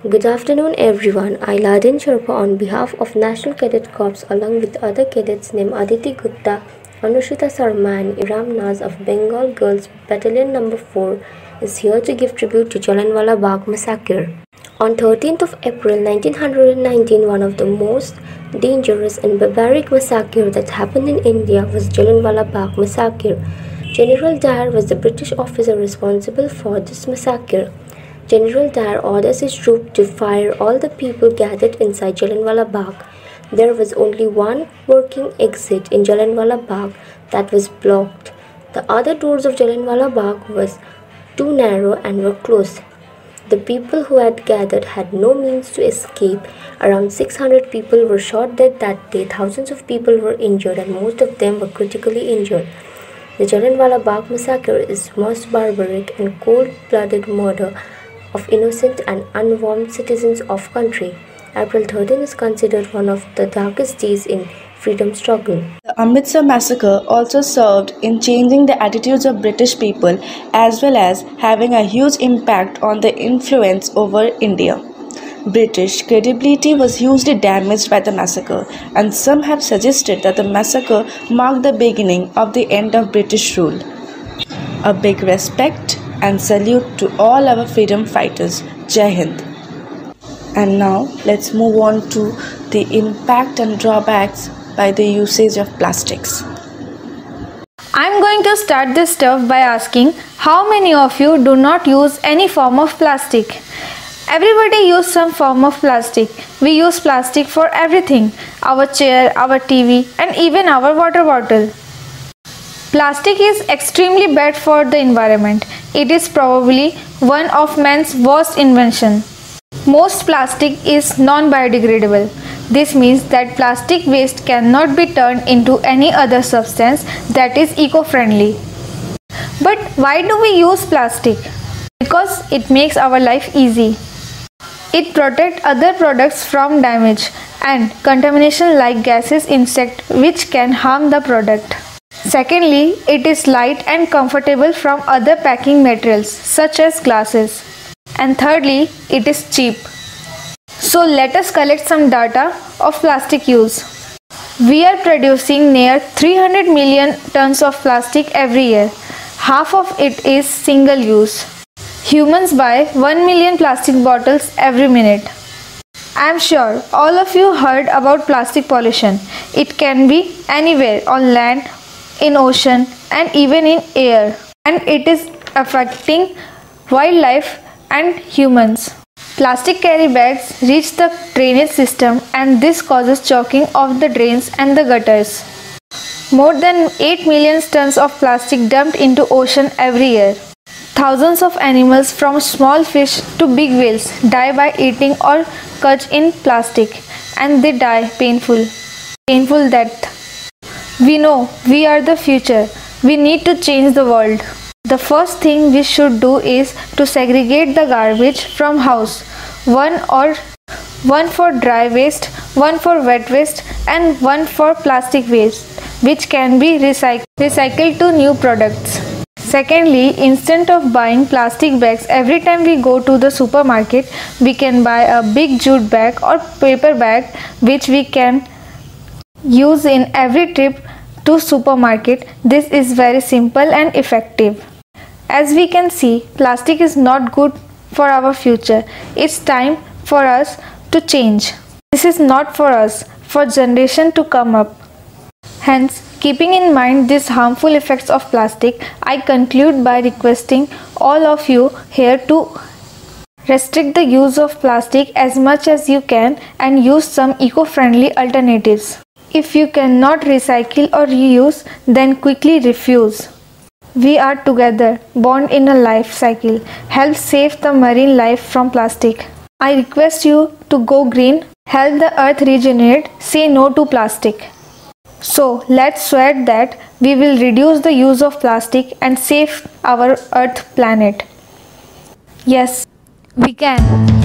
Good afternoon everyone. I Ladin Sherpa on behalf of National Cadet Corps along with other cadets named Aditi Gupta, Anushita Sarma and Iram Naz of Bengal Girls Battalion No. 4 is here to give tribute to Jallianwala Bagh massacre. On 13th of April 1919, one of the most dangerous and barbaric massacre that happened in India was Jallianwala Bagh massacre. General Dyer was the British officer responsible for this massacre. General Dyer orders his troops to fire all the people gathered inside Jallianwala Bagh. There was only one working exit in Jallianwala Bagh that was blocked. The other doors of Jallianwala Bagh was too narrow and were closed. The people who had gathered had no means to escape. Around 600 people were shot dead that day. Thousands of people were injured and most of them were critically injured. The Jallianwala Bagh massacre is the most barbaric and cold-blooded murder of innocent and unarmed citizens of country. April 13 is considered one of the darkest days in freedom struggle. The Amritsar massacre also served in changing the attitudes of British people as well as having a huge impact on the influence over India. British credibility was hugely damaged by the massacre, and some have suggested that the massacre marked the beginning of the end of British rule. A big respect and salute to all our freedom fighters. Jai Hind. And now let's move on to the impact and drawbacks by the usage of plastics. I'm going to start this stuff by asking how many of you do not use any form of plastic? Everybody uses some form of plastic. We use plastic for everything, our chair, our TV and even our water bottle. Plastic is extremely bad for the environment. It is probably one of man's worst inventions. Most plastic is non-biodegradable. This means that plastic waste cannot be turned into any other substance that is eco-friendly. But why do we use plastic? Because it makes our life easy. It protects other products from damage and contamination like gases, insects which can harm the product. Secondly, it is light and comfortable from other packing materials such as glasses. And thirdly, it is cheap. So let us collect some data of plastic use. We are producing near 300 million tons of plastic every year. Half of it is single use. Humans buy 1 million plastic bottles every minute. I am sure all of you heard about plastic pollution. It can be anywhere on land, in ocean and even in air, and it is affecting wildlife and humans. Plastic carry bags reach the drainage system and this causes choking of the drains and the gutters. More than 8 million tons of plastic dumped into ocean every year. Thousands of animals from small fish to big whales die by eating or caught in plastic, and they die painful death. We know we are the future. We need to change the world. The first thing we should do is to segregate the garbage from house. One for dry waste, one for wet waste and one for plastic waste, which can be recycled to new products. Secondly, instead of buying plastic bags every time we go to the supermarket, we can buy a big jute bag or paper bag which we can use in every trip to supermarket. This is very simple and effective. As we can see, plastic is not good for our future. It's time for us to change. This is not for us, for generation to come up. Hence, keeping in mind these harmful effects of plastic, I conclude by requesting all of you here to restrict the use of plastic as much as you can and use some eco-friendly alternatives. If you cannot recycle or reuse, then quickly refuse. We are together, bond in a life cycle. Help save the marine life from plastic. I request you to go green, help the earth regenerate, say no to plastic. So let's swear that we will reduce the use of plastic and save our earth planet. Yes, we can.